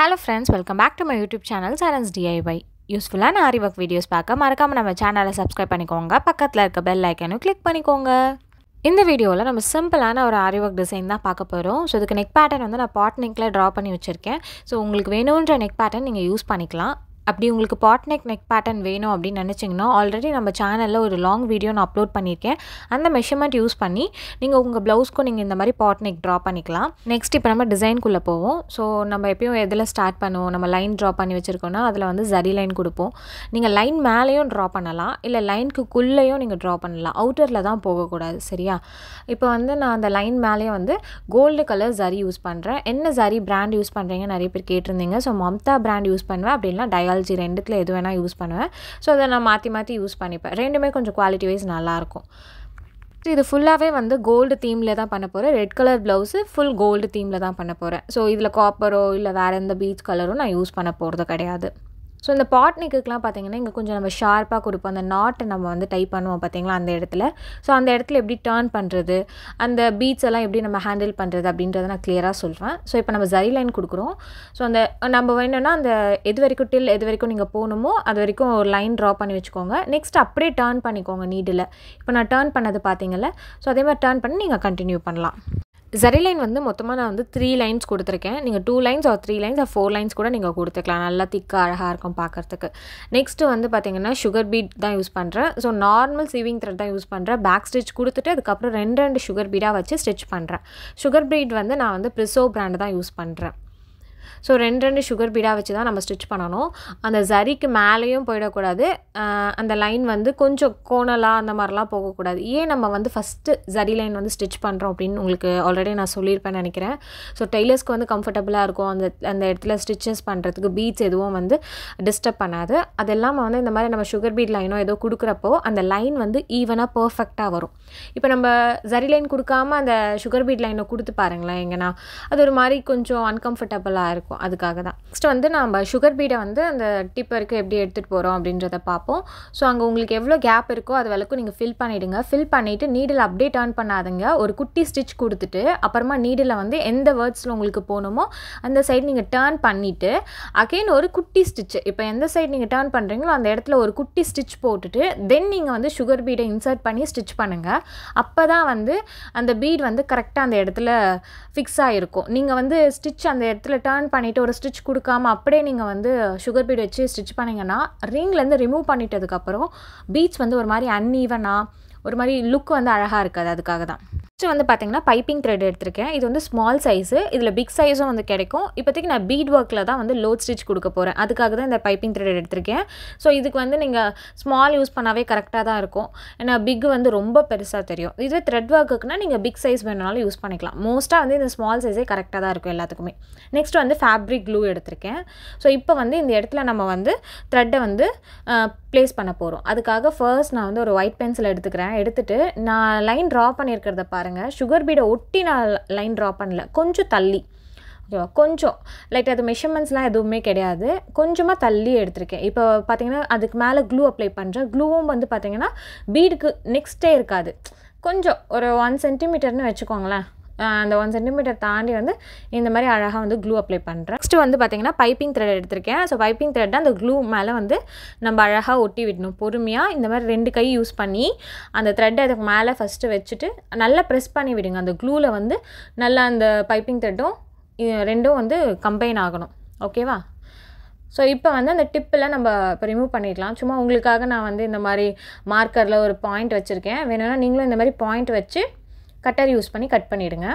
Hello friends, welcome back to my YouTube channel Saran's DIY. Useful and Aariwork videos பார்க்க மறக்காம நம்ம சேனலை subscribe பண்ணிக்கோங்க. பக்கத்துல இருக்க பெல் ஐகானை கிளிக் பண்ணிக்கோங்க. இந்த வீடியோல நம்ம சிம்பிளான ஒரு Aariwork டிசைன் தான் பார்க்க போறோம். சோ இதுக்கு neck pattern வந்து நான் pot neckல draw பண்ணி வச்சிருக்கேன். சோ உங்களுக்கு வேணும்ன்ற neck pattern நீங்க யூஸ் பண்ணிக்கலாம். அப்படி உங்களுக்கு pot neck pattern வேணும் அப்படி நினைச்சீங்கன்னா ஆல்ரெடி நம்ம சேனல்ல ஒரு லாங் வீடியோ நான் அப்லோட் பண்ணிருக்கேன். அந்த மெஷர்மென்ட் யூஸ் பண்ணி நீங்க உங்க ப்ளவுஸ்க்கு நீங்க இந்த மாதிரி pot neck draw பண்ணிக்கலாம். நெக்ஸ்ட் இப்போ நம்ம டிசைன்க்குள்ள போவோம். சோ நம்ம எப்பவும் எதில ஸ்டார்ட் பண்ணுவோம்? நம்ம லைன் draw பண்ணி வச்சிருக்கோம்னா அதுல வந்து zari லைன் கொடுப்போம். நீங்க லைன் மேலயும் draw பண்ணலாம் இல்ல லைனுக்கு குள்ளேயும் நீங்க draw பண்ணலாம். அவுட்டர்ல தான் போக கூடாது. சரியா? இப்போ வந்து நான் அந்த லைன் மேலயே வந்து கோல்ட் கலர் zari யூஸ் பண்றேன். என்ன zari பிராண்ட் யூஸ் பண்றீங்க நிறைய பேர் கேட்டிருந்தீங்க. சோ மம்தா பிராண்ட் யூஸ் பண்ணுவேன் அப்படினா டயாலஜி ரெண்டுத்துல எது வேணா யூஸ் பண்ணுவேன். சோ அத நான் மாத்தி யூஸ் பண்ணிப்பேன். ரெண்டுமே கொஞ்சம் குவாலிட்டி வைஸ் நல்லா இருக்கும். இது ஃபுல்லாவே வந்து கோல்ட் தீம்ல தான் பண்ண போறேன். Red colour blouse full gold தீம்ல தான் பண்ண போறேன். சோ இதுல காப்பரோ இல்ல வேற எந்த பீச் கலரோ நான் யூஸ் பண்ண போறது கிடையாது. சோ இந்த pot neckக்குலாம் பாத்தீங்கன்னா இங்க கொஞ்சம் நம்ம ஷார்ப்பா கொடுப்போம். அந்த நாட் நம்ம வந்து டை பண்ணுவோம் பாத்தீங்களா அந்த இடத்துல. சோ அந்த இடத்துல எப்படி டர்ன் பண்றது, அந்த பீட்ஸ் எல்லாம் எப்படி நம்ம ஹேண்டில் பண்றது அப்படின்றத நான் கிளியரா சொல்றேன். சோ இப்போ நம்ம zari லைன் கொடுக்கிறோம். சோ அந்த நம்ம வேணும்னா அந்த எது வரைக்கும் டில் எது வரைக்கும் நீங்க போணுமோ அது வரைக்கும் ஒரு லைன் டிரா பண்ணி வெச்சுக்கோங்க. நெக்ஸ்ட் அப்படியே டர்ன் பண்ணிக்கோங்க நீடில. இப்போ நான் டர்ன் பண்ணது பாத்தீங்கல. சோ அதே மாதிரி டர்ன் பண்ணி நீங்க கண்டினியூ பண்ணலாம். zari லைன் வந்து மொத்தமா நான் வந்து 3 லைன்ஸ் கொடுத்திருக்கேன். நீங்க 2 lines or 3 lines or 4 lines கூட நீங்க கொடுத்துக்கலாம். நல்லா திக்கா அழகா இருக்கும் பார்க்கிறதுக்கு. நெக்ஸ்ட் வந்து பாத்தீங்கன்னா sugar bead தான் யூஸ் பண்றேன். சோ நார்மல் sewing thread தான் யூஸ் பண்றேன். பேக் ஸ்டிட்ச் கொடுத்துட்டு அதுக்கு அப்புறம் ரெண்டு sugar bead-ஆ வச்சு ஸ்டிட்ச் பண்றேன். sugar bead வந்து நான் வந்து Presso brand தான் யூஸ் பண்றேன். சோ ரெண்டு sugar bead-ஆ வச்சு தான் நம்ம ஸ்டிட்ச் பண்ணனும். அந்த zariக்கு மேலயும் போய்ட கூடாது. அந்த லைன் வந்து கொஞ்சம் கோணலா அந்த மாதிரிலாம் போக கூடாது. ஏன் நம்ம வந்து ஃபர்ஸ்ட் zari லைன் வந்து ஸ்டிட்ச் பண்றோம் அப்படினு உங்களுக்கு ஆல்ரெடி நான் சொல்லிருப்பேன் நினைக்கிறேன். சோ டெய்லர்ஸ்க்கு வந்து கம்ஃபர்ட்டபிளா இருக்கும். அந்த இடத்துல ஸ்டிச்சஸ் பண்றதுக்கு பீட்ஸ் எதுவும் வந்து டிஸ்டர்ப் பண்ணாது. அதெல்லாம் வந்து இந்த மாதிரி நம்ம sugar bead லைனோ ஏதோ குடுக்குறப்போ அந்த லைன் வந்து ஈவனா பெர்ஃபெக்ட்டா வரும். இப்போ நம்ம zari லைன் கொடுக்காம அந்த sugar bead லைனை கொடுத்து பாருங்களேன் எங்கனா அது ஒரு மாதிரி கொஞ்சம் அன்கம்ஃபர்ட்டபிளா இருக்கும். அதுக்காக தான். நெக்ஸ்ட் வந்து நம்ம sugar bead-ஐ வந்து அந்த டிப் வரைக்கும் எப்படி எடுத்துட்டு போறோம் அப்படின்றத பாப்போம். சோ அங்க உங்களுக்கு எவ்வளவு கேப் இருக்கோ அது வரைக்கும் நீங்க ஃபில் பண்ணிடுங்க. ஃபில் பண்ணிட்டு நீடில் அப்படியே டர்ன் பண்ணாதீங்க. ஒரு குட்டி ஸ்டிட்ச் கொடுத்துட்டு அப்புறமா நீடில வந்து எந்த வேர்ட்ஸ்ல உங்களுக்கு போணுமோ அந்த சைடு நீங்க டர்ன் பண்ணிட்டு அகைன் ஒரு குட்டி ஸ்டிட்ச். இப்போ எந்த சைடு நீங்க டர்ன் பண்றீங்களோ அந்த இடத்துல ஒரு குட்டி ஸ்டிட்ச் போட்டுட்டு தென் நீங்க வந்து sugar bead-ஐ இன்சர்ட் பண்ணி ஸ்டிட்ச் பண்ணுங்க. அப்பதான் வந்து அந்த பீட் வந்து கரெக்ட்டா அந்த இடத்துல ஃபிக்ஸ் ஆயிருக்கும். நீங்க வந்து ஸ்டிட்ச் அந்த இடத்துல டர்ன் பண்ணிட்டு ஒரு ஸ்டிட்ச் கொடுக்காம அப்படியே நீங்க வந்து sugar bead வச்சு ஸ்டிட்ச் பண்ணீங்கனா ரிங்ல இருந்து ரிமூவ் பண்ணிட்டதுக்கு அப்புறம் பீட்ஸ் வந்து ஒரு மாதிரி அன்ஈவனா ஒரு மாதிரி லுக் வந்து அழகா இருக்காது. அதுக்காக தான். நெக்ஸ்ட் வந்து பாத்தீங்கன்னா பைப்பிங் thread எடுத்துர்க்கேன். இது வந்து ஸ்மால் சைஸ். இதுல பிக் சைஸும் வந்து கிடைக்கும். இப்போதைக்கு நான் பீட் வர்க்ல தான் வந்து லோட் ஸ்டிட்ச் கொடுக்க போறேன். அதுக்காக தான் இந்த பைப்பிங் thread எடுத்துர்க்கேன். சோ இதுக்கு வந்து நீங்க ஸ்மால் யூஸ் பண்ணாவே கரெக்ட்டா தான் இருக்கும். ஏனா பிக் வந்து ரொம்ப பெருசா தெரியும். இதுவே thread workக்குனா நீங்க பிக் சைஸ் வேணும்னாலும் யூஸ் பண்ணிக்கலாம். மோஸ்டா வந்து இந்த ஸ்மால் சைஸே கரெக்ட்டா தான் இருக்கும் எல்லாத்துக்குமே. நெக்ஸ்ட் வந்து ஃபேப்ரிக் glue எடுத்துர்க்கேன். சோ இப்போ வந்து இந்த இடத்துல நம்ம வந்து thread வந்து ப்ளேஸ் பண்ண போறோம். அதுக்காக ஃபர்ஸ்ட் நான் வந்து ஒரு ஒயிட் பென்சில் எடுத்துக்கிறேன். எடுத்துட்டு நான் லைன் டிரா பண்ணியிருக்கிறத பாருங்க. sugar bead-ஐ ஒட்டி நான் லைன் டிரா பண்ணல. கொஞ்சம் தள்ளி கொஞ்சம் லைக் அது மெஷர்மெண்ட்ஸ்லாம் எதுவுமே கிடையாது. கொஞ்சமா தள்ளி எடுத்துர்க்கேன். இப்போ பாத்தீங்கன்னா அதுக்கு மேல glue அப்ளை பண்றேன். glueவும் வந்து பாத்தீங்கன்னா பீடுக்கு நெக்ஸ்டே இருக்காது. கொஞ்சம் ஒரு 1 சென்டிமீட்டர்னு வெச்சுக்கோங்களேன். அந்த 1 சென்டிமீட்டர் தாண்டி வந்து இந்த மாதிரி அழகா வந்து glue அப்ளை பண்றேன். நெக்ஸ்ட் வந்து பாத்தீங்கன்னா பைப்பிங் thread எடுத்துர்க்கேன். சோ பைப்பிங் thread அந்த glue மேல வந்து நம்ம அழகா ஒட்டி விடணும். பொறுமையா இந்த மாதிரி ரெண்டு கை யூஸ் பண்ணி அந்த thread அதுக்கு மேல ஃபர்ஸ்ட் வெச்சிட்டு நல்லா பிரஸ் பண்ணி விடுங்க. அந்த glueல வந்து நல்லா அந்த பைப்பிங் thread-ம் ரெண்டும் வந்து கம்பைன் ஆகணும். ஓகேவா? சோ இப்போ வந்து அந்த டிப்ல நம்ம இப்ப ரிமூவ் பண்ணிடலாம். சும்மா உங்களுக்காக நான் வந்து இந்த மாதிரி மார்க்கர்ல ஒரு பாயிண்ட் வச்சிருக்கேன். வேணும்னா நீங்களும் இந்த மாதிரி பாயிண்ட் வச்சு கட்டர் யூஸ் பண்ணி கட் பண்ணிடுங்க.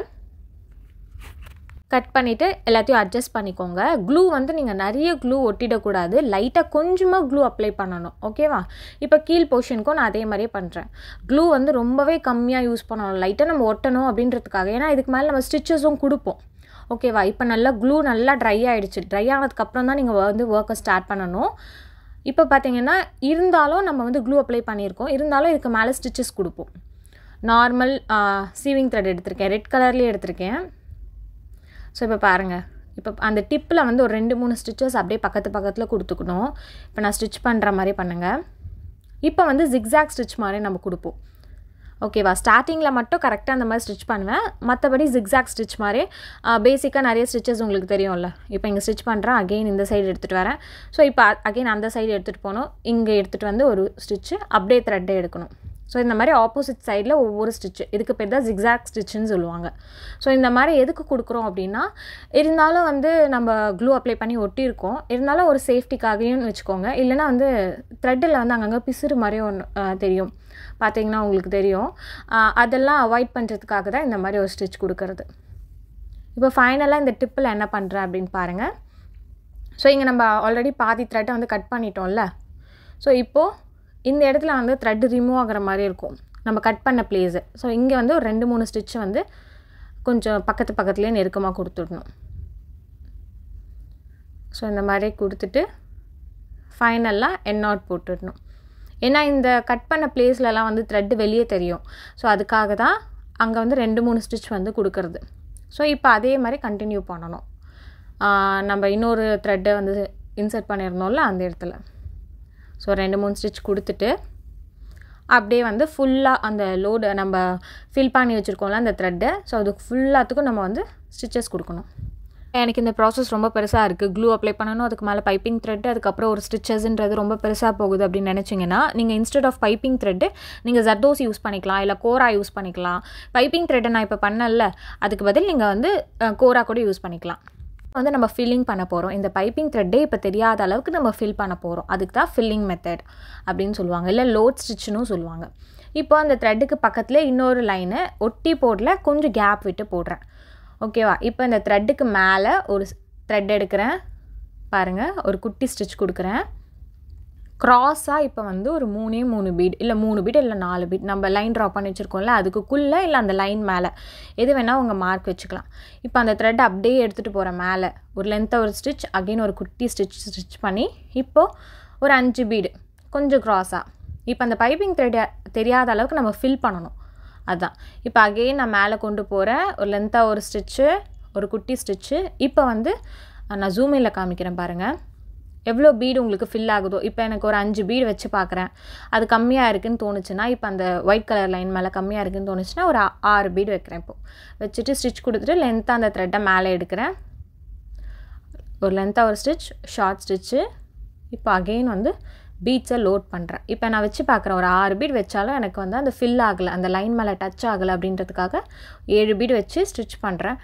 கட் பண்ணிட்டு எல்லாத்தையும் அட்ஜஸ்ட் பண்ணிக்கோங்க. glue வந்து நீங்க நிறைய glue ஒட்டிட கூடாது. லைட்டா கொஞ்சமா glue அப்ளை பண்ணனும். ஓகேவா? இப்போ கீழ் போஷனுக்கும் நான் அதே மாதிரியே பண்றேன். glue வந்து ரொம்பவே கம்மியா யூஸ் பண்ணனும். லைட்டா நம்ம ஒட்டணும் அப்படின்றதுக்காக. ஏனா இதுக்கு மேல நம்ம ஸ்டிச்சஸும் கொடுப்போம். ஓகேவா? இப்போ நல்லா glue நல்லா dry ஆயிடுச்சு. dry ஆனதுக்கு அப்புறம் தான் நீங்க வந்து வர்க்க ஸ்டார்ட் பண்ணனும். இப்போ பாத்தீங்கன்னா இருந்தாலும் நம்ம வந்து glue அப்ளை பண்ணியிருக்கோம். இருந்தாலும் இதுக்கு மேல ஸ்டிச்சஸ் கொடுப்போம். நார்மல் sewing thread எடுத்துர்க்கேன். ரெட் கலர்லயே எடுத்துர்க்கேன். சோ இப்போ பாருங்க. இப்போ அந்த டிப்ல வந்து ஒரு 2-3 ஸ்டிச்சஸ் அப்படியே பக்கத்துல கொடுத்துக்கணும். இப்போ நான் ஸ்டிட்ச் பண்ற மாதிரி பண்ணுங்க. இப்போ வந்து zigzag ஸ்டிட்ச் மாதிரி நம்ம கொடுப்போம். ஓகேவா. ஸ்டார்டிங்கில் மட்டும் கரெக்டாக அந்த மாதிரி ஸ்டிச் பண்ணுவேன். மற்றபடி ஜிக்ஸாக் ஸ்டிச் மாதிரி பேசிக்காக நிறைய ஸ்டிச்சஸ் உங்களுக்கு தெரியும்ல. இப்போ இங்கே ஸ்டிச் பண்ணுறேன், அகெயின் இந்த சைடு எடுத்துகிட்டு வரேன். ஸோ இப்போ அகெயின் அந்த சைடு எடுத்துகிட்டு போகணும், இங்கே எடுத்துகிட்டு வந்து ஒரு ஸ்டிச்சு அப்படியே த்ரெட்டை எடுக்கணும். ஸோ இந்த மாதிரி ஆப்போசிட் சைடில் ஒவ்வொரு ஸ்டிச்சு, இதுக்கு பேர் தான் ஜிக்ஸாக் ஸ்டிச்சுன்னு சொல்லுவாங்க. ஸோ இந்த மாதிரி எதுக்கு கொடுக்குறோம் அப்படின்னா, இருந்தாலும் வந்து நம்ம க்ளூ அப்ளை பண்ணி ஒட்டியிருக்கோம், இருந்தாலும் ஒரு சேஃப்டிக்காகவும் வச்சுக்கோங்க. இல்லைனா வந்து த்ரெட்டில் வந்து அங்கங்கே பிசுறு மாதிரி ஒன்று தெரியும், பார்த்தீங்கன்னா உங்களுக்கு தெரியும். அதெல்லாம் அவாய்ட் பண்ணுறதுக்காக தான் இந்த மாதிரி ஒரு ஸ்டிச் கொடுக்கறது. இப்போ ஃபைனலாக இந்த டிப்பில் என்ன பண்ணுறேன் அப்படின்னு பாருங்கள். ஸோ இங்கே நம்ம ஆல்ரெடி பாதி த்ரெட்டை வந்து கட் பண்ணிட்டோம்ல. ஸோ இப்போது இந்த இடத்துல வந்து த்ரெட் ரிமூவ் ஆகிற மாதிரி இருக்கும் நம்ம கட் பண்ண பிளேஸு. ஸோ இங்கே வந்து ஒரு 2-3 ஸ்டிச்சு வந்து கொஞ்சம் பக்கத்துலேயே நெருக்கமாக கொடுத்துடணும். ஸோ இந்த மாதிரி கொடுத்துட்டு ஃபைனலாக எண்ட் நாட் போட்டுடணும். ஏன்னா இந்த கட் பண்ண பிளேஸ்லலாம் வந்து த்ரெட்டு வெளியே தெரியும். ஸோ அதுக்காக தான் அங்கே வந்து 2-3 ஸ்டிச் வந்து கொடுக்கறது. ஸோ இப்போ அதே மாதிரி கண்டினியூ பண்ணணும். நம்ம இன்னொரு த்ரெட்டை வந்து இன்சர்ட் பண்ணியிருந்தோம்ல அந்த இடத்துல. ஸோ 2-3 ஸ்டிச் கொடுத்துட்டு அப்படியே வந்து ஃபுல்லாக அந்த லோடு நம்ம ஃபில் பண்ணி வச்சுருக்கோம்ல அந்த த்ரெட்டை. ஸோ அதுக்கு ஃபுல்லாத்துக்கும் நம்ம வந்து ஸ்டிச்சஸ் கொடுக்கணும். எனக்கு இந்த ப்ராசஸ் ரொம்ப பெருசாக இருக்குது, க்ளூ அப்ளை பண்ணணும், அதுக்கு மேலே பைப்பிங் த்ரெட்டு, அதுக்கப்புறம் ஒரு ஸ்டிச்சஸ்ன்றது ரொம்ப பெருசாக போகுது அப்படின்னு நினச்சிங்கன்னா, நீங்கள் இன்ஸ்டெட் ஆஃப் பைப்பிங் த்ரெட்டு நீங்கள் ஜர்தோசி யூஸ் பண்ணிக்கலாம், இல்லை கோரா யூஸ் பண்ணிக்கலாம். பைப்பிங் த்ரெட்டை நான் இப்போ பண்ணல, அதுக்கு பதில் நீங்கள் வந்து கோரா கூட யூஸ் பண்ணிக்கலாம். வந்து நம்ம ஃபில்லிங் பண்ண போகிறோம். இந்த பைப்பிங் த்ரெட்டே இப்போ தெரியாத அளவுக்கு நம்ம ஃபில் பண்ண போகிறோம். அதுக்கு தான் ஃபில்லிங் மெத்தட் அப்படின்னு சொல்லுவாங்க, இல்லை லோட் ஸ்டிச்சுன்னு சொல்லுவாங்க. இப்போ அந்த த்ரெட்டுக்கு பக்கத்தில் இன்னொரு லைனை ஒட்டி போடல, கொஞ்சம் கேப் விட்டு போடுறேன். ஓகேவா. இப்போ இந்த த்ரெட்டுக்கு மேலே ஒரு த்ரெட் எடுக்கிறேன் பாருங்கள், ஒரு குட்டி ஸ்டிச் கொடுக்குறேன். க்ராஸாக இப்போ வந்து ஒரு 3 பீட், இல்லை 3 பீட், இல்லை 4 பீட் நம்ம லைன் ட்ரா பண்ணி வச்சுருக்கோம்ல, அதுக்குள்ளே இல்லை அந்த லைன் மேலே எது வேணால் உங்கள் மார்க் வச்சுக்கலாம். இப்போ அந்த த்ரெட் அப்படியே எடுத்துகிட்டு போகிற மேலே ஒரு லென்த்தாக ஒரு ஸ்டிச், அகெயின் ஒரு குட்டி ஸ்டிச் பண்ணி இப்போது ஒரு 5 பீடு கொஞ்சம் க்ராஸாக. இப்போ அந்த பைப்பிங் த்ரெட் தெரியாத அளவுக்கு நம்ம ஃபில் பண்ணணும். அதுதான் இப்போ அகெயின் நான் மேலே கொண்டு போகிறேன், ஒரு லென்த்தாக ஒரு ஸ்டிச்சு, ஒரு குட்டி ஸ்டிச்சு. இப்போ வந்து நான் ஜூமில் காமிக்கிறேன் பாருங்கள் எவ்வளோ பீடு உங்களுக்கு ஃபில் ஆகுதோ. இப்போ எனக்கு ஒரு 5 பீடு வச்சு பார்க்குறேன், அது கம்மியாக இருக்குதுன்னு தோணுச்சுன்னா, இப்போ அந்த ஒயிட் கலர் லைன் மேலே கம்மியாக இருக்குதுன்னு தோணுச்சுன்னா ஒரு 6 பீடு வைக்கிறேன். இப்போது வச்சுட்டு ஸ்டிச் கொடுத்துட்டு லென்த்தாக அந்த த்ரெட்டை மேலே எடுக்கிறேன், ஒரு லென்த்தாக ஒரு ஸ்டிச், ஷார்ட் ஸ்டிச்சு. இப்போ அகெயின் வந்து பீட்ஸை லோட் பண்ணுறேன். இப்போ நான் வச்சு பார்க்குறேன், ஒரு 6 பீடு வச்சாலும் எனக்கு வந்து அந்த ஃபில் ஆகலை, அந்த லைன் மேலே டச் ஆகலை அப்படின்றதுக்காக 7 பீடு வச்சு ஸ்டிச் பண்ணுறேன்.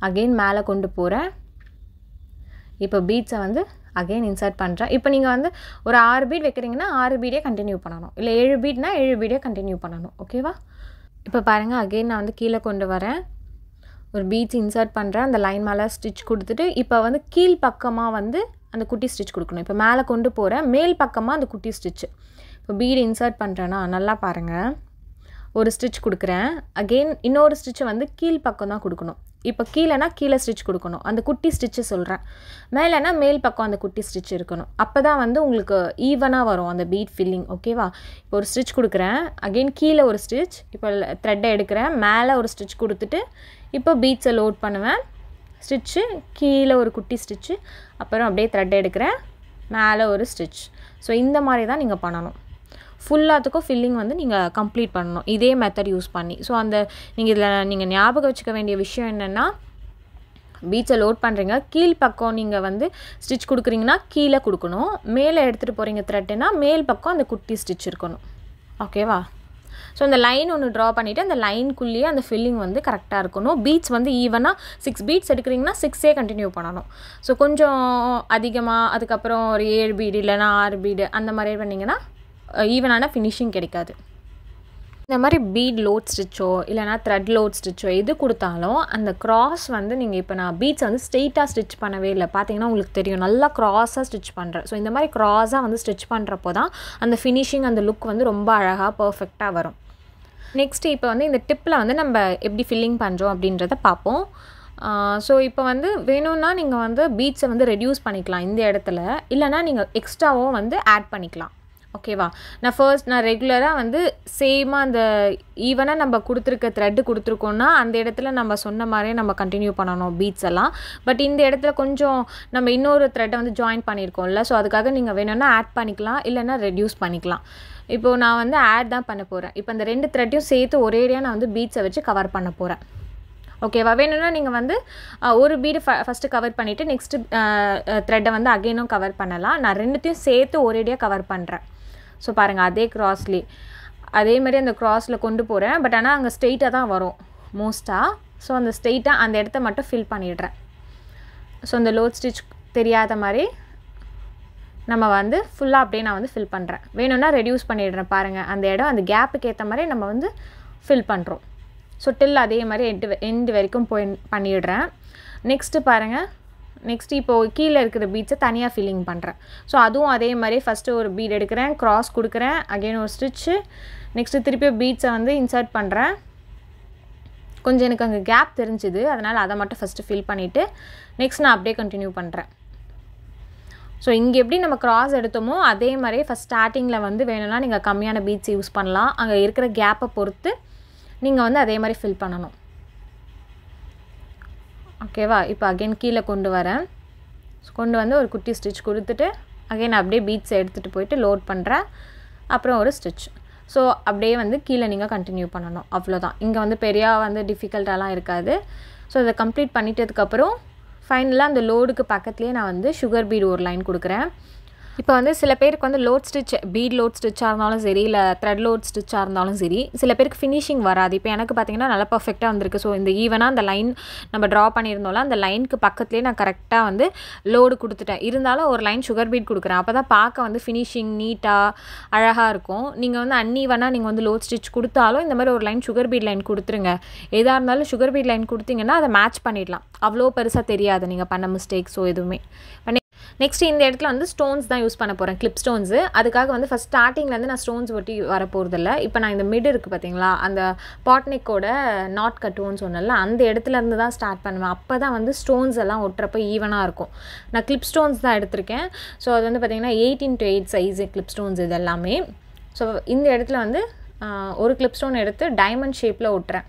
அகெயின் மேலே கொண்டு போகிறேன். இப்போ பீட்ஸை வந்து அகெயின் இன்சர்ட் பண்ணுறேன். இப்போ நீங்கள் வந்து ஒரு 6 பீட் வைக்கிறீங்கன்னா 6 பீடே கண்டினியூ பண்ணணும், இல்லை 7 பீட்னா 7 பீடே கண்டினியூ பண்ணணும். ஓகேவா. இப்போ பாருங்கள் அகெயின் நான் வந்து கீழே கொண்டு வரேன், ஒரு பீட்ஸ் இன்சர்ட் பண்ணுறேன், அந்த லைன் மேலே ஸ்டிச் கொடுத்துட்டு இப்போ வந்து கீழ் பக்கமாக வந்து அந்த குட்டி ஸ்டிச் கொடுக்கணும். இப்போ மேலே கொண்டு போகிறேன், மேல் பக்கமாக அந்த குட்டி ஸ்டிச்சு. இப்போ பீடு இன்சர்ட் பண்ணுறேன்னா நல்லா பாருங்கள், ஒரு ஸ்டிச் கொடுக்குறேன், அகெயின் இன்னொரு ஸ்டிச்சை வந்து கீழ் பக்கம் தான் கொடுக்கணும். இப்போ கீழேனா கீழே ஸ்டிச் கொடுக்கணும், அந்த குட்டி ஸ்டிச்சு சொல்கிறேன். மேலேனா மேல் பக்கம் அந்த குட்டி ஸ்டிச் இருக்கணும். அப்போ தான் வந்து உங்களுக்கு ஈவனாக வரும் அந்த பீட் ஃபில்லிங். ஓகேவா. இப்போ ஒரு ஸ்டிச் கொடுக்குறேன், அகெயின் கீழே ஒரு ஸ்டிச், இப்போ த்ரெட்டை எடுக்கிறேன், மேலே ஒரு ஸ்டிச் கொடுத்துட்டு இப்போ பீட்ஸை லோட் பண்ணுவேன். ஸ்டிச்சு கீழே ஒரு குட்டி ஸ்டிச்சு, அப்புறம் அப்படியே த்ரெட்டை எடுக்கிறேன், மேலே ஒரு ஸ்டிச். ஸோ இந்த மாதிரி தான் நீங்கள் பண்ணணும். ஃபுல்லாத்துக்கும் ஃபில்லிங் வந்து நீங்கள் கம்ப்ளீட் பண்ணணும் இதே மெத்தட் யூஸ் பண்ணி. ஸோ அந்த நீங்கள் ஞாபகம் வச்சுக்க வேண்டிய விஷயம் என்னென்னா, பீட்ஸை லோட் பண்ணுறீங்க, கீழ் பக்கம் நீங்கள் வந்து ஸ்டிச் கொடுக்குறீங்கன்னா கீழே கொடுக்கணும், மேலே எடுத்துகிட்டு போகிறீங்க த்ரெட்டுனா மேல் பக்கம் அந்த குட்டி ஸ்டிச் இருக்கணும். ஓகேவா. ஸோ அந்த லைன் ஒன்று ட்ரா பண்ணிவிட்டு அந்த லைனுக்குள்ளேயே அந்த ஃபில்லிங் வந்து கரெக்டாக இருக்கணும். பீட்ஸ் வந்து ஈவனாக 6 பீட்ஸ் எடுக்கிறீங்கன்னா 6ஏ கண்டினியூ பண்ணணும். ஸோ கொஞ்சம் அதிகமாக அதுக்கப்புறம் ஒரு 7 பீடு இல்லைனா 6 பீடு அந்த மாதிரி பண்ணிங்கன்னா ஈவனான ஃபினிஷிங் கிடைக்காது. இந்த மாதிரி பீட் லோட் ஸ்டிச்சோ இல்லைனா த்ரெட் லோட் ஸ்டிச்சோ எது கொடுத்தாலும் அந்த க்ராஸ் வந்து நீங்கள் இப்போ நான் பீட்ஸ் வந்து ஸ்ட்ரெயிட்டாக ஸ்டிச் பண்ணவே இல்லை, பார்த்தீங்கன்னா உங்களுக்கு தெரியும் நல்லா க்ராஸாக ஸ்டிச் பண்ணுறேன். ஸோ இந்த மாதிரி க்ராஸாக வந்து ஸ்டிச் பண்ணுறப்போ தான் அந்த ஃபினிஷிங் அந்த லுக் வந்து ரொம்ப அழகாக பர்ஃபெக்டாக வரும். நெக்ஸ்ட்டு இப்போ வந்து இந்த டிப்பில் வந்து நம்ம எப்படி ஃபில்லிங் பண்ணுறோம் அப்படின்றத பார்ப்போம். ஸோ இப்போ வந்து வேணும்னா நீங்கள் வந்து பீட்ஸை வந்து ரெடியூஸ் பண்ணிக்கலாம் இந்த இடத்துல, இல்லைனா நீங்கள் எக்ஸ்ட்ராவும் வந்து ஆட் பண்ணிக்கலாம். ஓகேவா. நான் ரெகுலராக வந்து சேமாக அந்த ஈவனாக நம்ம கொடுத்துருக்க த்ரெட்டு கொடுத்துருக்கோன்னா அந்த இடத்துல நம்ம சொன்ன மாதிரியே நம்ம கண்டினியூ பண்ணணும் பீட்ஸ் எல்லாம். பட் இந்த இடத்துல கொஞ்சம் நம்ம இன்னொரு த்ரெட்டை வந்து ஜாயின் பண்ணியிருக்கோம்ல, ஸோ அதுக்காக நீங்கள் வேணும்னா ஆட் பண்ணிக்கலாம், இல்லைன்னா ரெடியூஸ் பண்ணிக்கலாம். இப்போது நான் வந்து ஆட் தான் பண்ண போகிறேன். இப்போ அந்த 2 த்ரெட்டையும் சேர்த்து ஒரேடியாக நான் வந்து பீட்ஸை வச்சு கவர் பண்ண போகிறேன். ஓகேவா. வேணும்னா நீங்கள் வந்து ஒரு பீடு ஃபஸ்ட்டு கவர் பண்ணிவிட்டு நெக்ஸ்ட்டு த்ரெட்டை வந்து அகெயினும் கவர் பண்ணலாம். நான் 2த்தையும் சேர்த்து ஒரேடியாக கவர் பண்ணுறேன். ஸோ பாருங்கள், அதே க்ராஸ்லி அதே மாதிரி அந்த க்ராஸில் கொண்டு போகிறேன். பட் ஆனால் அங்கே ஸ்ட்ரெயிட்டாக தான் வரும் மோஸ்ட்டாக. ஸோ அந்த ஸ்ட்ரெயிட்டாக அந்த இடத்த மட்டும் ஃபில் பண்ணிடுறேன். ஸோ அந்த லோட் ஸ்டிச் தெரியாத மாதிரி நம்ம வந்து ஃபுல்லாக அப்படியே நான் வந்து ஃபில் பண்ணுறேன். வேணும்னா ரெடியூஸ் பண்ணிடுறேன். பாருங்கள், அந்த இடம் அந்த கேப்புக்கு ஏற்ற மாதிரி நம்ம வந்து ஃபில் பண்ணுறோம். ஸோ டில் அதே மாதிரி எண்டு வரைக்கும் பண்ணிடுறேன். நெக்ஸ்ட்டு பாருங்கள், நெக்ஸ்ட்டு இப்போது கீழே இருக்கிற பீட்ஸை தனியாக ஃபில்லிங் பண்ணுறேன். ஸோ அதுவும் அதே மாதிரி ஃபஸ்ட்டு ஒரு பீட் எடுக்கிறேன், க்ராஸ் கொடுக்குறேன், அகெயின் ஒரு ஸ்டிச்சு, நெக்ஸ்ட்டு திருப்பி பீட்ஸை வந்து இன்சர்ட் பண்ணுறேன். கொஞ்சம் எனக்கு அங்கே கேப் தெரிஞ்சுது, அதனால் அதை மட்டும் ஃபஸ்ட்டு ஃபில் பண்ணிவிட்டு நெக்ஸ்ட் நான் அப்படியே கண்டினியூ பண்ணுறேன். ஸோ இங்கே எப்படி நம்ம க்ராஸ் எடுத்தோமோ அதே மாதிரி ஃபஸ்ட் ஸ்டார்டிங்கில் வந்து வேணும்னா நீங்கள் கம்மியான பீட்ஸ் யூஸ் பண்ணலாம். அங்கே இருக்கிற கேப்பை பொறுத்து நீங்கள் வந்து அதே மாதிரி ஃபில் பண்ணணும். ஓகேவா. இப்போ அகெயின் கீழே கொண்டு வரேன். கொண்டு வந்து ஒரு குட்டி ஸ்டிச் கொடுத்துட்டு அகெயின் அப்படியே பீட்ஸை எடுத்துகிட்டு போயிட்டு லோட் பண்ணுறேன். அப்புறம் ஒரு ஸ்டிச். ஸோ அப்படியே வந்து கீழே நீங்கள் கண்டினியூ பண்ணணும். அவ்வளோதான். இங்கே வந்து பெரிய வந்து டிஃபிகல்ட்டாலாம் இருக்காது. ஸோ இதை கம்ப்ளீட் பண்ணிட்டதுக்கப்புறம் ஃபைனலாக அந்த லோடுக்கு பக்கத்துலேயே நான் வந்து சுகர் பீடு ஒரு லைன் கொடுக்குறேன். இப்போ வந்து சில பேருக்கு வந்து லோட் ஸ்டிச் பீட் லோட் ஸ்டிச்சாக இருந்தாலும் சரி, இல்லை த்ரெட் லோட் ஸ்டிச்சாக இருந்தாலும் சரி, சில பேருக்கு ஃபினிஷிங் வராது. இப்போ எனக்கு பார்த்திங்கன்னா நல்லா பர்ஃபெக்டாக வந்திருக்கு. ஸோ இந்த ஈவனாக அந்த லைன் நம்ம ட்ரா பண்ணியிருந்தோம்ல, அந்த லைனுக்கு பக்கத்துலேயே நான் கரெக்டாக வந்து லோடு கொடுத்துட்டேன். இருந்தாலும் ஒரு லைன் சுகர் பீட் கொடுக்குறேன். அப்போ தான் பார்க்க வந்து ஃபினிஷிங் நீட்டாக அழகாக இருக்கும். நீங்கள் வந்து அன்ஈவனாக நீங்கள் வந்து லோட் ஸ்டிச் கொடுத்தாலும் இந்த மாதிரி ஒரு லைன் சுகர் பீட் லைன் கொடுத்துருங்க. எதாக இருந்தாலும் சுகர் பீட் லைன் கொடுத்தீங்கன்னா அதை மேட்ச் பண்ணிடலாம். அவ்வளோ பெருசாக தெரியாது நீங்கள் பண்ண மிஸ்டேக்ஸோ எதுவுமே. நெக்ஸ்ட்டு இந்த இடத்துல வந்து ஸ்டோன்ஸ் தான் யூஸ் பண்ண போகிறேன், கிளிப் ஸ்டோன்ஸு. அதுக்காக வந்து ஃபஸ்ட் ஸ்டார்டிங்லேருந்து நான் ஸ்டோன்ஸ் ஒட்டி வர போகிறதில்ல. இப்போ நான் இந்த மிட் இருக்குது பார்த்தீங்களா, அந்த பாட்னெக்கோட நாட் கட்டுவோன்னு சொன்னல, அந்த இடத்துலேருந்து தான் ஸ்டார்ட் பண்ணுவேன். அப்போ தான் வந்து ஸ்டோன்ஸ் எல்லாம் ஒட்டுறப்போ ஈவனாக இருக்கும். நான் கிளிப் ஸ்டோன்ஸ் தான் எடுத்திருக்கேன். ஸோ அது வந்து பார்த்திங்கன்னா 18x8 சைஸு கிளிப் ஸ்டோன்ஸ் இது எல்லாமே. ஸோ இந்த இடத்துல வந்து ஒரு கிளிப் ஸ்டோன் எடுத்து டைமண்ட் ஷேப்பில் ஒட்டுறேன்.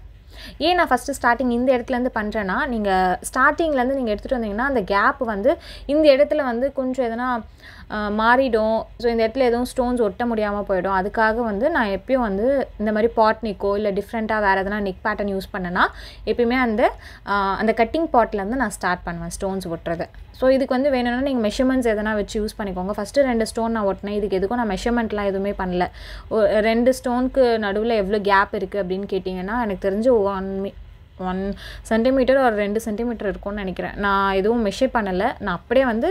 ஏன் நான் ஃபஸ்ட்டு ஸ்டார்டிங் இந்த இடத்துலேருந்து பண்ணுறேன்னா, நீங்கள் ஸ்டார்டிங்லேருந்து நீங்கள் எடுத்துகிட்டு வந்தீங்கன்னா அந்த கேப் வந்து இந்த இடத்துல வந்து கொஞ்சம் எதனா மாறிடும். ஸோ இந்த இடத்துல எதுவும் ஸ்டோன்ஸ் ஒட்ட முடியாமல் போயிடும். அதுக்காக வந்து நான் எப்பயும் வந்து இந்த மாதிரி பாட்னிக்கோ இல்லை டிஃப்ரெண்ட்டாக வேறு எதனா நெக் பேட்டர்ன் யூஸ் பண்ணேன்னா எப்பயுமே அந்த கட்டிங் பாட்லேருந்து நான் ஸ்டார்ட் பண்ணுவேன் ஸ்டோன்ஸ் ஒட்டுறது. ஸோ இதுக்கு வந்து வேணும்னா நீங்கள் மெஷர்மெண்ட்ஸ் எதனா வச்சு யூஸ் பண்ணிக்கோங்க. ஃபஸ்ட்டு 2 ஸ்டோன் நான் ஒட்டினேன். இதுக்கு எதுக்கும் நான் மெஷர்மெண்ட்லாம் எதுவுமே பண்ணல. 2 ஸ்டோனுக்கு நடுவில் எவ்வளோ கேப் இருக்குது அப்படின்னு கேட்டிங்கன்னா எனக்கு தெரிஞ்சு 1 சென்டிமீட்டர் ஒரு 2 சென்டிமீட்டர் இருக்கும்னு நினைக்கிறேன். நான் எதுவும் மெஷர் பண்ணலை. நான் அப்படியே வந்து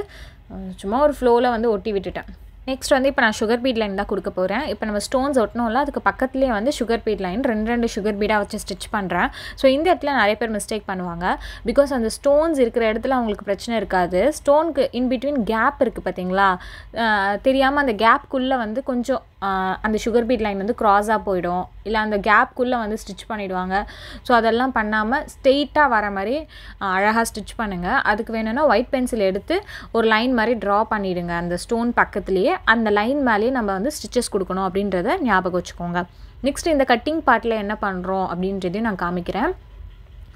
சும்மா ஒரு ஃப்ளோவில் வந்து ஒட்டி விட்டுட்டேன். நெக்ஸ்ட் வந்து இப்போ நான் சுகர் பீட் லைன் தான் கொடுக்க போகிறேன். இப்போ நம்ம ஸ்டோன்ஸ் ஒட்டணும்ல, அதுக்கு பக்கத்துலேயே வந்து சுகர் பீட் லைன் 2 சுகர் பீடாக வச்சு ஸ்டிச் பண்ணுறேன். ஸோ இந்த இடத்துல நிறைய பேர் மிஸ்டேக் பண்ணுவாங்க. பிகாஸ் அந்த ஸ்டோன்ஸ் இருக்கிற இடத்துல அவங்களுக்கு பிரச்சனை இருக்காது. ஸ்டோனுக்கு இன்பிட்வீன் கேப் இருக்குது பார்த்தீங்களா, தெரியாமல் அந்த கேப்குள்ளே வந்து கொஞ்சம் அந்த சுகர் பீட் லைன் வந்து க்ராஸாக போயிடும், இல்லை அந்த கேப்குள்ளே வந்து ஸ்டிச் பண்ணிவிடுவாங்க. ஸோ அதெல்லாம் பண்ணாமல் ஸ்ட்ரெயிட்டாக வர மாதிரி அழகாக ஸ்டிச் பண்ணுங்கள். அதுக்கு வேணும்னா ஒயிட் பென்சில் எடுத்து ஒரு லைன் மாதிரி ட்ரா பண்ணிவிடுங்க. அந்த ஸ்டோன் பக்கத்துலேயே அந்த லைன் மேலேயே நம்ம வந்து ஸ்டிச்சஸ் கொடுக்கணும் அப்படின்றத ஞாபகம் வச்சுக்கோங்க. நெக்ஸ்ட் இந்த கட்டிங் பார்ட்டில் என்ன பண்ணுறோம் அப்படின்றதையும் நான் காமிக்கிறேன்.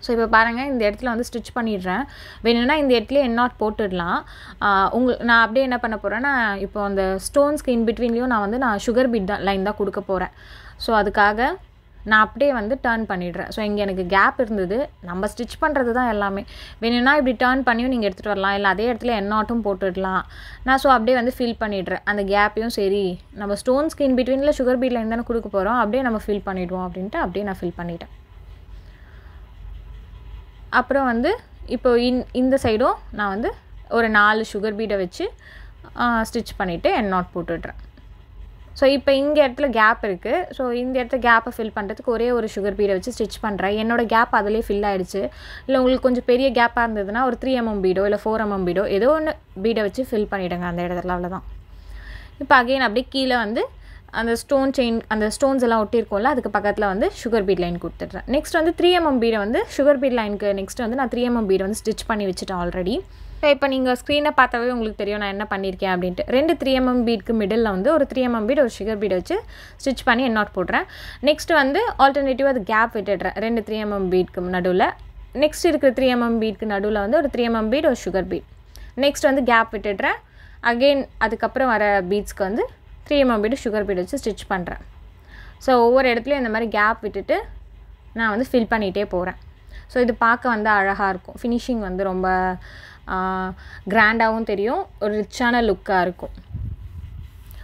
ஸோ இப்போ பாருங்கள், இந்த இடத்துல வந்து ஸ்டிச் பண்ணிடுறேன். வேணும்னா இந்த இடத்துல எண்ணாட் போட்டுடலாம். நான் அப்படியே என்ன பண்ண போகிறேன்னா, இப்போ அந்த ஸ்டோன்ஸ்க்கு இன்பிட்வீன்லேயும் நான் சுகர் பீட் லைன் தான் கொடுக்க போகிறேன். ஸோ அதுக்காக நான் அப்படியே வந்து டர்ன் பண்ணிடுறேன். ஸோ இங்கே எனக்கு கேப் இருந்தது. நம்ம ஸ்டிச் பண்ணுறது தான் எல்லாமே. வேணும்னா இப்படி டர்ன் பண்ணியும் நீங்கள் எடுத்துகிட்டு வரலாம், இல்லை அதே இடத்துல எண்ணாட்டும் போட்டுடலாம். நான் ஸோ அப்படியே வந்து ஃபில் பண்ணிடுறேன். அந்த கேப்பையும் சரி, நம்ம ஸ்டோன்ஸ்க்கு இன்பிட்வீனில் சுகர் பீட் லைன் தானே கொடுக்க போகிறோம், அப்படியே நம்ம ஃபில் பண்ணிவிடுவோம் அப்படின்ட்டு அப்படியே நான் ஃபில் பண்ணிட்டேன். அப்புறம் வந்து இப்போ இந்த சைடும் நான் வந்து ஒரு 4 சுகர் பீடை வச்சு ஸ்டிச் பண்ணிவிட்டு எண்ணாட் போட்டுடுறேன். ஸோ இப்போ இங்கே இடத்துல கேப் இருக்குது. ஸோ இந்த இடத்துல கேப்பை ஃபில் பண்ணுறதுக்கு ஒரே ஒரு சுகர் பீடை வச்சு ஸ்டிச் பண்ணுறேன். என்னோடய கேப் அதிலே ஃபில் ஆகிடுச்சு. இல்லை உங்களுக்கு கொஞ்சம் பெரிய கேப்பாக இருந்ததுன்னா ஒரு 3 mm பீடோ இல்லை 4 mm பீடோ ஏதோ ஒன்று பீடை வச்சு ஃபில் பண்ணிவிடுங்க அந்த இடத்துல. அவ்வளோதான். இப்போ அகெயின் அப்படியே கீழே வந்து அந்த ஸ்டோன் செயின் அந்த ஸ்டோன்ஸ் எல்லாம் ஒட்டியிருக்கோம்ல, அதுக்கு பக்கத்தில் வந்து சுகர் பீட் லைன் கொடுத்துட்றேன். நெக்ஸ்ட் வந்து 3 mm பீடை வந்து சுகர் பீட் லைனுக்கு நெக்ஸ்ட் வந்து நான் 3 mm பீடை வந்து ஸ்டிச் பண்ணி வச்சுட்டேன் ஆல்ரெடி. இப்போ நீங்கள் ஸ்க்ரீனை பார்த்தாவே உங்களுக்கு தெரியும் நான் என்ன பண்ணியிருக்கேன் அப்படின்ட்டு. 2 3mm பீட்க்கு மிடில் வந்து ஒரு 3mm பீட் ஒரு சுகர் பீட் வச்சு ஸ்டிச் பண்ணி எண்ணாட் போடுறேன். நெக்ஸ்ட் வந்து ஆல்டர்னேட்டிவாக அது கேப் விட்டுடுறேன் 2 3mm பீட்க்கு நடுவில். நெக்ஸ்ட் இருக்கிற 3mm பீட்க்கு நடுவில் வந்து ஒரு 3mm பீட் ஒரு சுகர் பீட். நெக்ஸ்ட் வந்து கேப் விட்டுடுறேன். அகெயின் அதுக்கப்புறம் வர பீட்ஸ்க்கு வந்து 3mm பீட் சுகர் பீட் வச்சு ஸ்டிச் பண்ணுறேன். ஸோ ஒவ்வொரு இடத்துலையும் இந்த மாதிரி கேப் விட்டுட்டு நான் வந்து ஃபில் பண்ணிகிட்டே போகிறேன். ஸோ இது பார்க்க வந்து அழகாக இருக்கும். ஃபினிஷிங் வந்து ரொம்ப கிராண்டாகவும் தெரியும், ஒரு ரிச்சான லுக்காக இருக்கும்.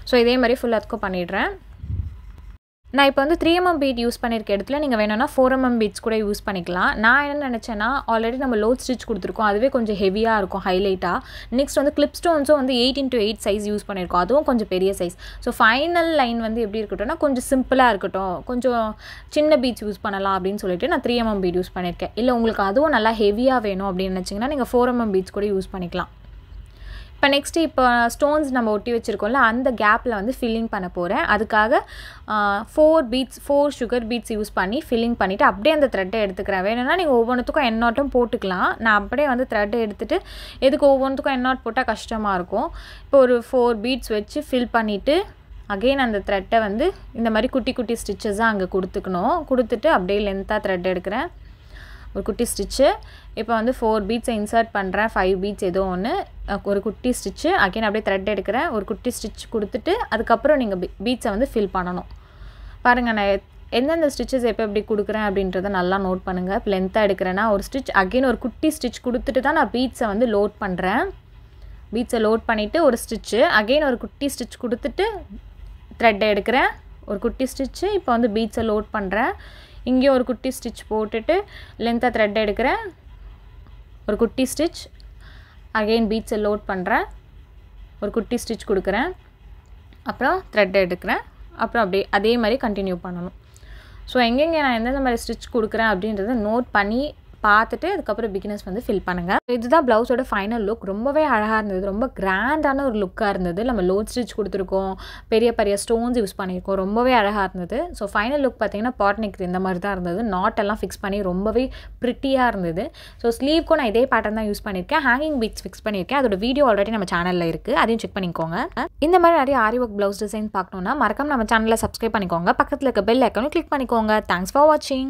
ஸோ இதே மாதிரி ஃபுல்லாத்துக்கும் பண்ணிடுறேன். நான் இப்போ வந்து 3mm பீட் யூஸ் பண்ணியிருக்க இடத்துல நீங்கள் வேணும்னா 4mm பீட்ஸ் கூட யூஸ் பண்ணிக்கலாம். நான் என்ன நினச்சேன்னா ஆல்ரெடி நம்ம லோட் ஸ்டிச் கொடுத்துருக்கோம், அதுவே கொஞ்சம் ஹெவியாக இருக்கும் ஹைலைட்டாக. நெக்ஸ்ட் வந்து கிளிப் ஸ்டோன்ஸும் வந்து 8x8 சைஸ் யூஸ் பண்ணியிருக்கோம், அதுவும் கொஞ்சம் பெரிய சைஸ். ஸோ ஃபைனல் லைன் வந்து எப்படி இருக்கட்டும்னா கொஞ்சம் சிம்பிளாக இருக்கட்டும், கொஞ்சம் சின்ன பீட்ஸ் யூஸ் பண்ணலாம் அப்படின்னு சொல்லிட்டு நான் 3mm பீட் யூஸ் பண்ணியிருக்கேன். இல்லை உங்களுக்கு அதுவும் நல்லா ஹெவியாக வேணும் அப்படின்னு நினச்சிங்கன்னா நீங்கள் 4mm பீட்ஸ் கூட யூஸ் பண்ணிக்கலாம். இப்போ நெக்ஸ்ட்டு இப்போ ஸ்டோன்ஸ் நம்ம ஒட்டி வச்சுருக்கோம்ல அந்த கேப்பில் வந்து ஃபில்லிங் பண்ண போகிறேன். அதுக்காக 4 சுகர் பீட்ஸ் யூஸ் பண்ணி ஃபில்லிங் பண்ணிவிட்டு அப்படியே அந்த த்ரெட்டை எடுத்துக்கிறேன். வேணும்னா நீங்கள் ஒவ்வொன்றுத்துக்கும் எண்ணாட்டும் போட்டுக்கலாம். நான் அப்படியே வந்து த்ரெட்டை எடுத்துகிட்டு எதுக்கு ஒவ்வொன்றுத்துக்கும் எண்ணாட் போட்டால் கஷ்டமாக இருக்கும். இப்போ ஒரு 4 பீட்ஸ் வச்சு ஃபில் பண்ணிவிட்டு அகெயின் அந்த த்ரெட்டை வந்து இந்த மாதிரி குட்டி குட்டி ஸ்டிச்சஸாக அங்கே கொடுத்துட்டு அப்படியே லென்த்தாக த்ரெட் எடுக்கிறேன். ஒரு குட்டி ஸ்டிச்சு. இப்போ வந்து 4 பீட்ஸை இன்சர்ட் பண்ணுறேன். 5 பீட்ஸ் ஏதோ ஒன்று, ஒரு குட்டி ஸ்டிச்சு. அகைன் அப்படியே த்ரெட் எடுக்கிறேன், ஒரு குட்டி ஸ்டிச் கொடுத்துட்டு அதுக்கப்புறம் நீங்கள் பீட்ஸை வந்து ஃபில் பண்ணணும். பாருங்கள் நான் எந்தெந்த ஸ்டிச்சஸ் எப்போ எப்படி கொடுக்குறேன் அப்படின்றத நல்லா நோட் பண்ணுங்கள். இப்போ லென்த்தாக எடுக்கிறேன்னா ஒரு ஸ்டிச், அகெயின் ஒரு குட்டி ஸ்டிச் கொடுத்துட்டு தான் நான் பீட்ஸை வந்து லோட் பண்ணுறேன். பீட்ஸை லோட் பண்ணிவிட்டு ஒரு ஸ்டிச்சு, அகெயின் ஒரு குட்டி ஸ்டிச் கொடுத்துட்டு த்ரெட்டை எடுக்கிறேன், ஒரு குட்டி ஸ்டிச்சு. இப்போ வந்து பீட்ஸை லோட் பண்ணுறேன். இங்கேயும் ஒரு குட்டி ஸ்டிச் போட்டுட்டு லென்த்தாக த்ரெட் எடுக்கிறேன், ஒரு குட்டி ஸ்டிச். அகெயின் பீட்ஸை லோட் பண்ணுறேன், ஒரு குட்டி ஸ்டிச் கொடுக்குறேன், அப்புறம் த்ரெட் எடுக்கிறேன். அப்புறம் அப்படியே அதே மாதிரி கண்டினியூ பண்ணணும். ஸோ எங்கெங்கே நான் எந்தெந்த மாதிரி ஸ்டிச் கொடுக்குறேன் அப்படின்றத நோட் பண்ணி பார்த்துட்டு அதுக்கப்புறம் பிகினர்ஸ் வந்து ஃபில் பண்ணுங்கள். இதுதான் ப்ளவுஸோட ஃபைனல் லுக். ரொம்பவே அழகாக இருந்தது, ரொம்ப கிராண்டான ஒரு லுக்காக இருந்தது. நம்ம லோட் ஸ்டிச் கொடுத்துருக்கோம், பெரிய பெரிய ஸ்டோன்ஸ் யூஸ் பண்ணியிருக்கோம், ரொம்பவே அழகாக இருந்தது. ஸோ ஃபைனல் லுக் பார்த்தீங்கன்னா பாட் நெக் இந்த மாதிரி தான் இருந்தது. நாட்டெல்லாம் ஃபிக்ஸ் பண்ணி ரொம்பவே ப்ரிட்டியாக இருந்தது. ஸோ ஸ்லீவ்க்கும் நான் இதே பேட்டர்ன் தான் யூஸ் பண்ணியிருக்கேன். ஹேங்கிங் பீட்ஸ் ஃபிக்ஸ் பண்ணியிருக்கேன். அதோட வீடியோ ஆல்ரெடி நம்ம சேனலில் இருக்குது, அதையும் செக் பண்ணிக்கோங்க. இந்த மாதிரி நிறைய ஆரி ஒர்க் ப்ளவுஸ் டிசைன் பார்க்கணுன்னா மறக்காம நம்ம சேனலில் சப்ஸ்கிரைப் பண்ணிக்கோங்க. பக்கத்தில் இருக்க பெல் ஐக்கானும் கிளிக் பண்ணிக்கோங்க. தேங்க்ஸ் ஃபார் வாட்சிங்.